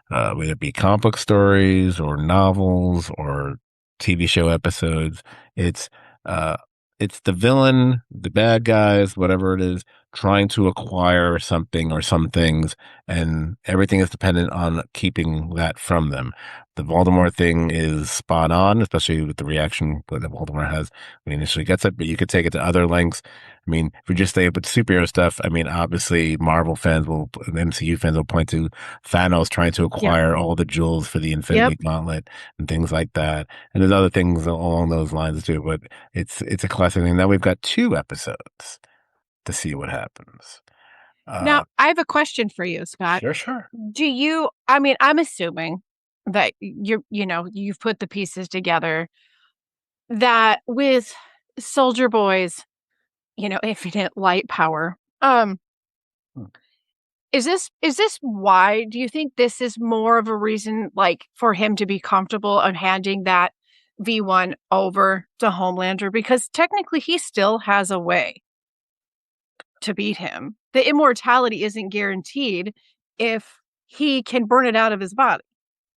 whether it be comic book stories or novels or TV show episodes. It's uh, it's the villain, the bad guys, whatever it is, trying to acquire something or some things, and everything is dependent on keeping that from them. The Voldemort thing is spot on, especially with the reaction that Voldemort has when he initially gets it. But you could take it to other lengths. I mean, if we just stay with superhero stuff, I mean, obviously, MCU fans will point to Thanos trying to Yeah. acquire all the jewels for the Yep. Infinity Gauntlet and things like that. And there's other things along those lines too, but it's a classic thing. Now we've got 2 episodes to see what happens. Now, Uh, I have a question for you, Scott. sure, sure. Do you I mean, I'm assuming that you've put the pieces together that with Soldier Boy's, infinite light power, Hmm. is this why do you think this is more of a reason, like, for him to be comfortable on handing that V1 over to Homelander? Because technically he still has a way to beat him. The immortality isn't guaranteed if he can burn it out of his body.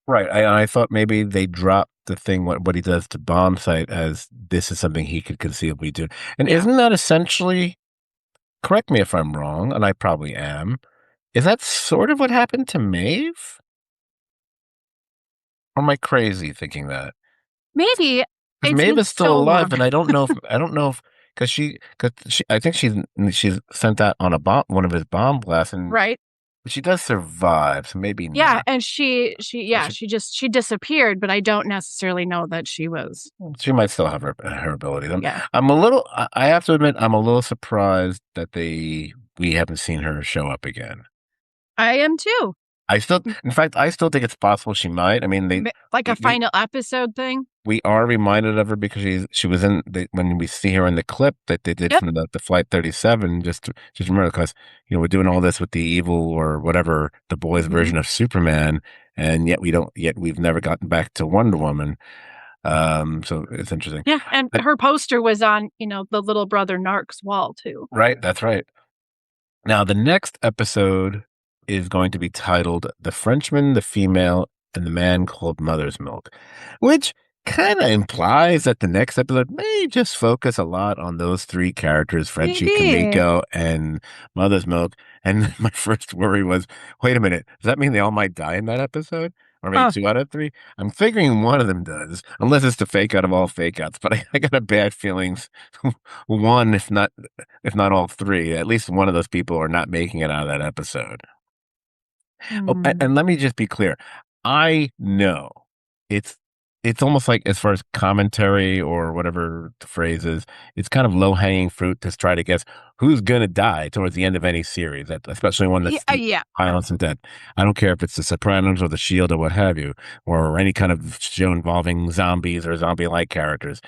Right. I thought maybe they dropped the thing what he does to Bomb Site as this is something he could conceivably do. And Yeah. isn't that essentially, correct me if I'm wrong, and I probably am, is that sort of what happened to Maeve? Or am I crazy thinking that? Maybe 'Cause it's Maeve been is still so alive, long, and I don't know if 'cause she I think she's sent out on a bomb one of his bomb blasts, and right? but she does survive, so maybe Yeah, not. and she disappeared, but I don't necessarily know that she was. She might still have her abilities. Yeah. I have to admit, I'm a little surprised that we haven't seen her show up again. I am too. In fact, I still think it's possible she might. I mean, Like a we final episode thing? we are reminded of her because she was in when we see her in the clip that they did Yep. from the Flight 37. Just remember, because we're doing all this with the evil or whatever the boys' Mhm. version of Superman, and yet we've never gotten back to Wonder Woman. So it's interesting. Yeah, and But, her poster was on, the little brother Narc's wall too. right, that's right. Now, the next episode is going to be titled The Frenchman, the Female, and the Man Called Mother's Milk, which kind of implies that the next episode may just focus a lot on those 3 characters, Frenchie, Maybe. Kamiko, and Mother's Milk. And my first worry was, wait a minute, does that mean they all might die in that episode? Or maybe Oh, 2 out of 3? I'm figuring one of them does, unless it's the fake out of all fake outs. But I got a bad feelings. One, if not all 3, at least one of those people are not making it out of that episode. Oh, hmm. and let me just be clear. I know it's it's almost like as far as commentary or whatever the phrase is, it's kind of low-hanging fruit to try to guess who's gonna die towards the end of any series, especially one Yeah, that's deep yeah. violence and death. I don't care if it's The Sopranos or The Shield or what have you, or any kind of show involving zombies or zombie-like characters.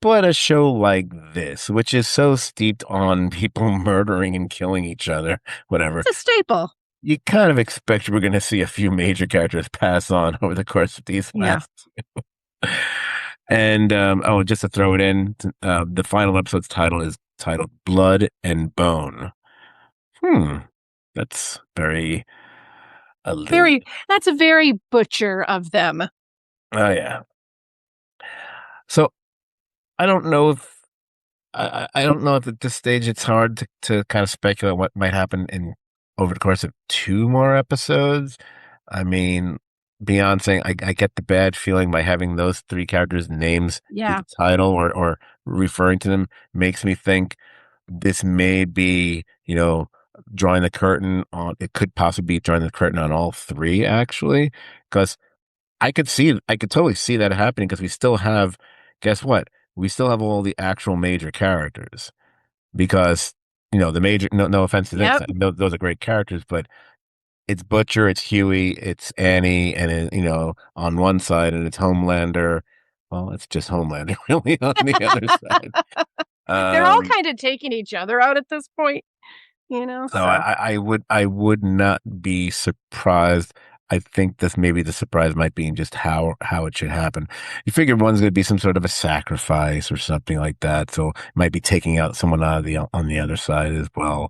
But a show like this, which is so steeped on people murdering and killing each other, whatever, It's a staple. you kind of expect we're gonna see a few major characters pass on over the course of these Yeah. last and, oh, just to throw it in, the final episode's title is titled Blood and Bone. Hmm, that's very Very alliterative. that's a very butcher of them. Oh, yeah. So I don't know if I don't know if at this stage it's hard to kind of speculate what might happen in over the course of two more episodes. I mean, beyond saying I get the bad feeling by having those three characters' names be Yeah. the title or referring to them makes me think this may be, drawing the curtain on, it could possibly be drawing the curtain on all three actually, because I could totally see that happening because we still have, guess what? We still have all the actual major characters because, the major, no offense to them, Yep. 'cause those are great characters, but it's Butcher, it's Huey, it's Annie, and, on one side, and it's Homelander. Well, it's just Homelander really on the other side. They're all Um, kind of taking each other out at this point, So so I would not be surprised. I think this maybe the surprise might be in just how it should happen. You figure one's going to be some sort of a sacrifice or something like that, so it might be taking out someone out of the on the other side as well.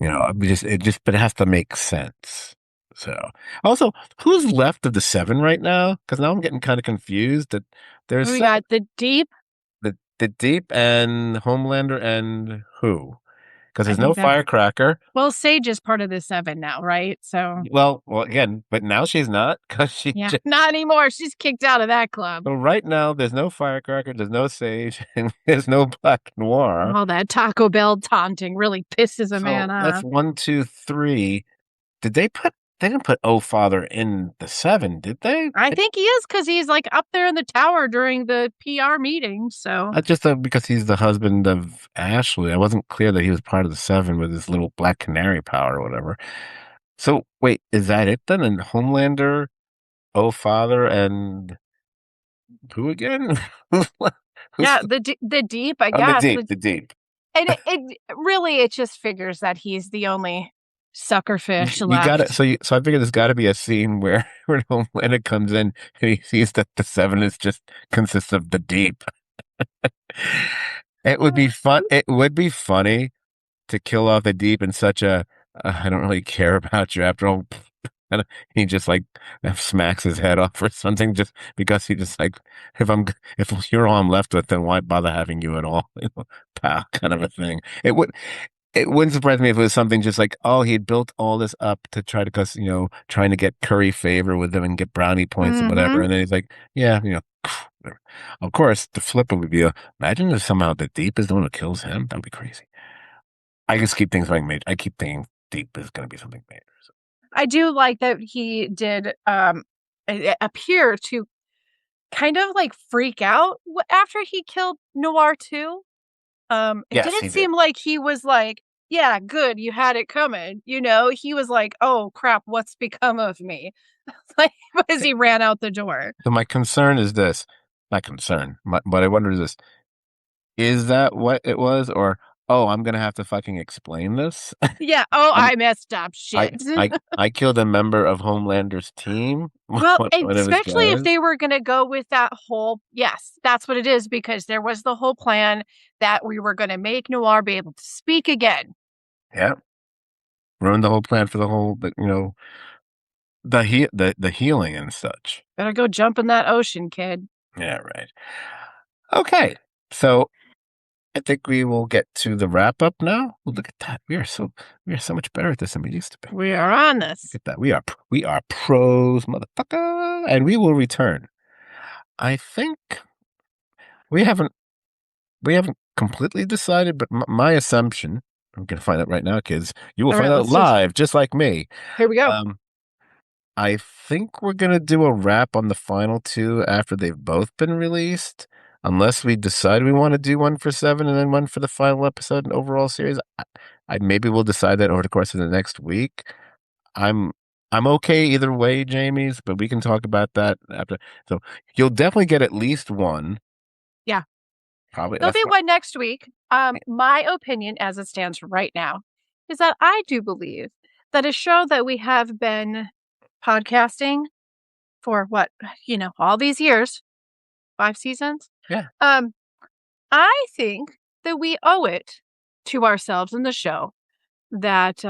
But it has to make sense. So also, who's left of the seven right now? Because now I'm getting kind of confused that there's we seven, got the Deep. the Deep and Homelander and who? Because I there's no think that's Firecracker. well, Sage is part of the seven now, right? So Well, again, but now she's not because she yeah, just. not anymore. She's kicked out of that club. So right now, there's no Firecracker, there's no Sage, and there's no Black Noir. All that Taco Bell taunting really pisses a man So that's off. one, two, three. Did they put? They didn't put Oh Father in the seven, did they? I think he is because he's like up there in the tower during the PR meeting. So Just because he's the husband of Ashley. I wasn't clear that he was part of the seven with his little Black Canary power or whatever. So wait, is that it then? And Homelander, Oh Father, and who again? Who's yeah, the Deep, I on the guess. deep? The deep. And it really it just figures that he's the only suckerfish You got it. left. So I figure there's got to be a scene where where Homelander comes in and he sees that the seven is just consists of the deep. It would be fun. It would be funny to kill off the deep in such a I don't really care about you after all. And he just like smacks his head off or something just because he just like if you're all I'm left with, then why bother having you at all? Pal, kind of a thing. It wouldn't surprise me if it was something just like, oh, he had built all this up to try to, cause, trying to get Curry favor with them and get brownie points and whatever. Mm-hmm. And then he's like, yeah, whatever. Of course, the flip would be, imagine if somehow the Deep is the one who kills him. That'd be crazy. I just keep things like major. I keep thinking Deep is going to be something major. So. I do like that he did appear to kind of like freak out after he killed Noir too. It Yes, didn't he did. seem like he was like, yeah, good, you had it coming. He was like, oh crap, what's become of me? Like as he ran out the door. So my concern is this, not concern, but I wonder is that what it was? Or, oh, I'm going to have to fucking explain this. Yeah. Oh, I'm, I messed up. I Shit. I killed a member of Homelander's team, Well, one of his especially if guys. they were going to go with that whole, yes, that's what it is, because there was the whole plan that we were going to make Noir be able to speak again. Yeah, ruined the whole plan for the whole, the healing and such. Better go jump in that ocean, kid. Yeah, right. Okay, so I think we will get to the wrap up now. Well, look at that. We are so much better at this than we used to be. We are on this. Look at that. We are pros, motherfucker, and we will return. I think we haven't we haven't completely decided, but my assumption, I'm going to find out right now, kids. You will All find right, out live, just like me. here we go. Um, I think we're going to do a wrap on the final two after they've both been released, unless we decide we want to do one for seven and then one for the final episode and overall series. I maybe we'll decide that over the course of the next week. I'm I'm okay either way, Jamie's, but we can talk about that after. So you'll definitely get at least one. Yeah. Probably There'll that's be what. one next week. My opinion, as it stands right now, is that I do believe that a show that we have been podcasting for all these years, 5 seasons. Yeah. I think that we owe it to ourselves in the show that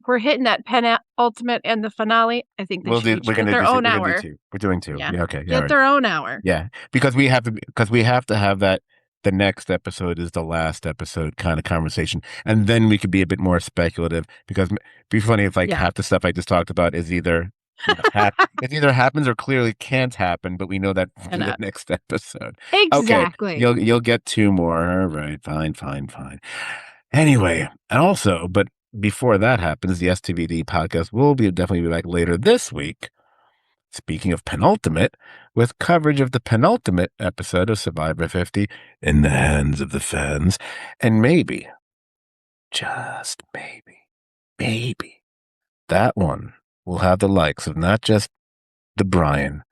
we're hitting that penultimate and the finale. I think they We'll should do. each We're get gonna their do two. own We're gonna do hour. two. We're doing two. Yeah, Yeah. Okay. Yeah. get Right. their own hour. Yeah. Because we have to have that the next episode is the last episode kind of conversation. And then we could be a bit more speculative because it'd be funny if like Yeah. half the stuff I just talked about is either it either happens or clearly can't happen, but we know that And, for the next episode. Okay, exactly. you'll get two more. All right, fine, fine, fine. Anyway, and also, but before that happens, the STVD podcast will be definitely be back later this week. Speaking of penultimate, with coverage of the penultimate episode of Survivor 50 in the hands of the fans, and maybe, just maybe, that one will have the likes of not just the Brian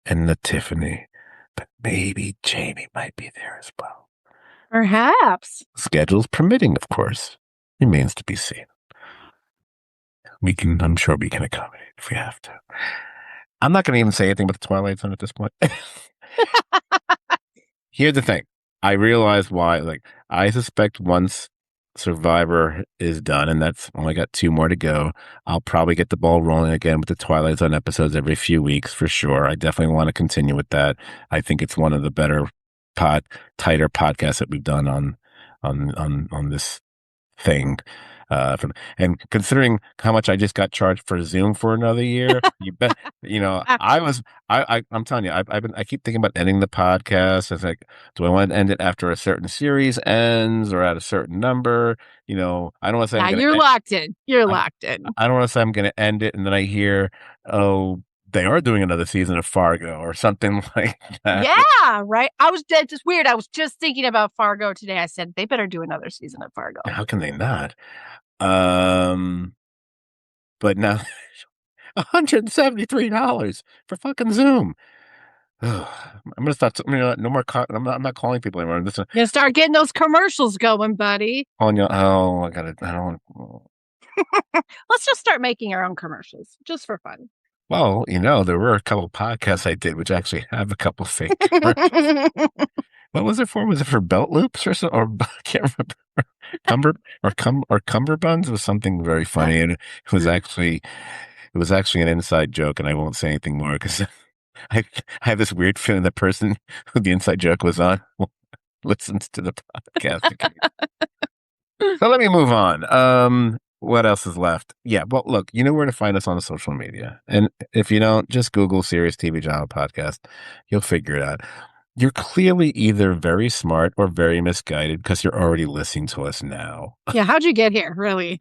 and the Tiffany, but maybe Jamie might be there as well. Perhaps. Schedules permitting, of course, remains to be seen. I'm sure we can accommodate if we have to. I'm not going to even say anything about the Twilight Zone at this point. Here's the thing. I realize why, like, I suspect once Survivor is done, and that's only got two more to go, I'll probably get the ball rolling again with the Twilight Zone episodes every few weeks for sure. I definitely want to continue with that. I think it's one of the better tighter podcasts that we've done on this thing. And considering how much I just got charged for Zoom for another year, you bet. I'm telling you, I keep thinking about ending the podcast. It's like, do I want to end it after a certain series ends or at a certain number? I don't want to say Yeah, you're locked in. You're locked in. I don't want to say I'm going to end it, and then I hear, oh, they are doing another season of Fargo or something like that. Yeah, right. That's just weird. I was just thinking about Fargo today. I said they better do another season of Fargo. How can they not? But now $173 for fucking Zoom. I'm gonna start. No more. I'm not calling people anymore. You're gonna start getting those commercials going, buddy. Calling you. Oh, I gotta. I don't. Let's just start making our own commercials just for fun. Well, there were a couple podcasts I did which actually have a couple fake commercials. What was it for? Was it for belt loops or so? Or I can't remember. Cumberbuns was something very funny, and it was actually an inside joke, and I won't say anything more because I have this weird feeling the person who the inside joke was on listens to the podcast. So let me move on. What else is left? Yeah, well, look, you know where to find us on the social media. And if you don't, just Google Serious TV Drama Podcast. You'll figure it out. You're clearly either very smart or very misguided because you're already listening to us now. Yeah, how'd you get here, really?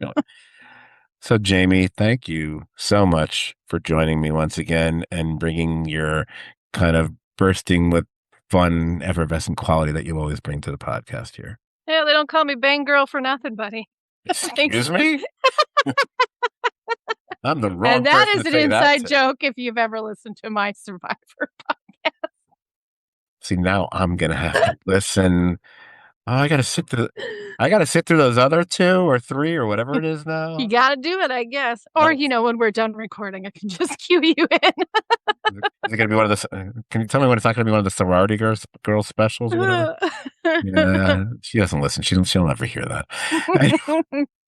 So, Jamie, thank you so much for joining me once again and bringing your kind of bursting with fun, effervescent quality that you always bring to the podcast here. Yeah, they don't call me Bang Girl for nothing, buddy. Excuse me? I'm the wrong And that person is to an say inside that to. joke if you've ever listened to my Survivor podcast. See, now I'm gonna have to listen. Oh, I gotta sit through those other two or three or whatever it is now. You gotta do it, I guess. Or, when we're done recording, I can just cue you in. Is it gonna be one of the? Can you tell me when it's not gonna be one of the sorority girl specials or whatever? Yeah, she doesn't listen. She'll never hear that.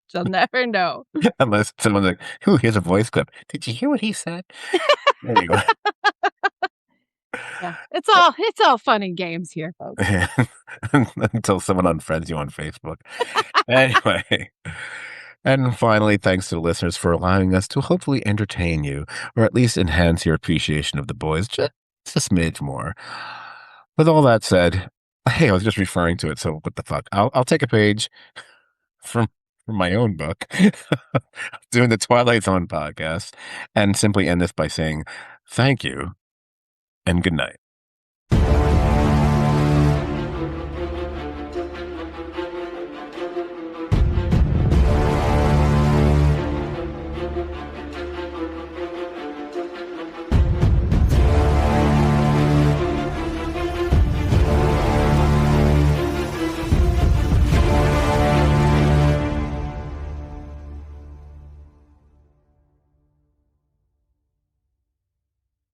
She'll never know. Unless someone's like, "Ooh, here's a voice clip. Did you hear what he said?" Anyway. Yeah, it's all fun and games here, folks. Until someone unfriends you on Facebook. Anyway. And finally, thanks to the listeners for allowing us to hopefully entertain you, or at least enhance your appreciation of the boys just a smidge more. With all that said, hey, I was just referring to it, so what the fuck? I'll take a page from my own book, doing the Twilight Zone podcast, and simply end this by saying thank you and good night.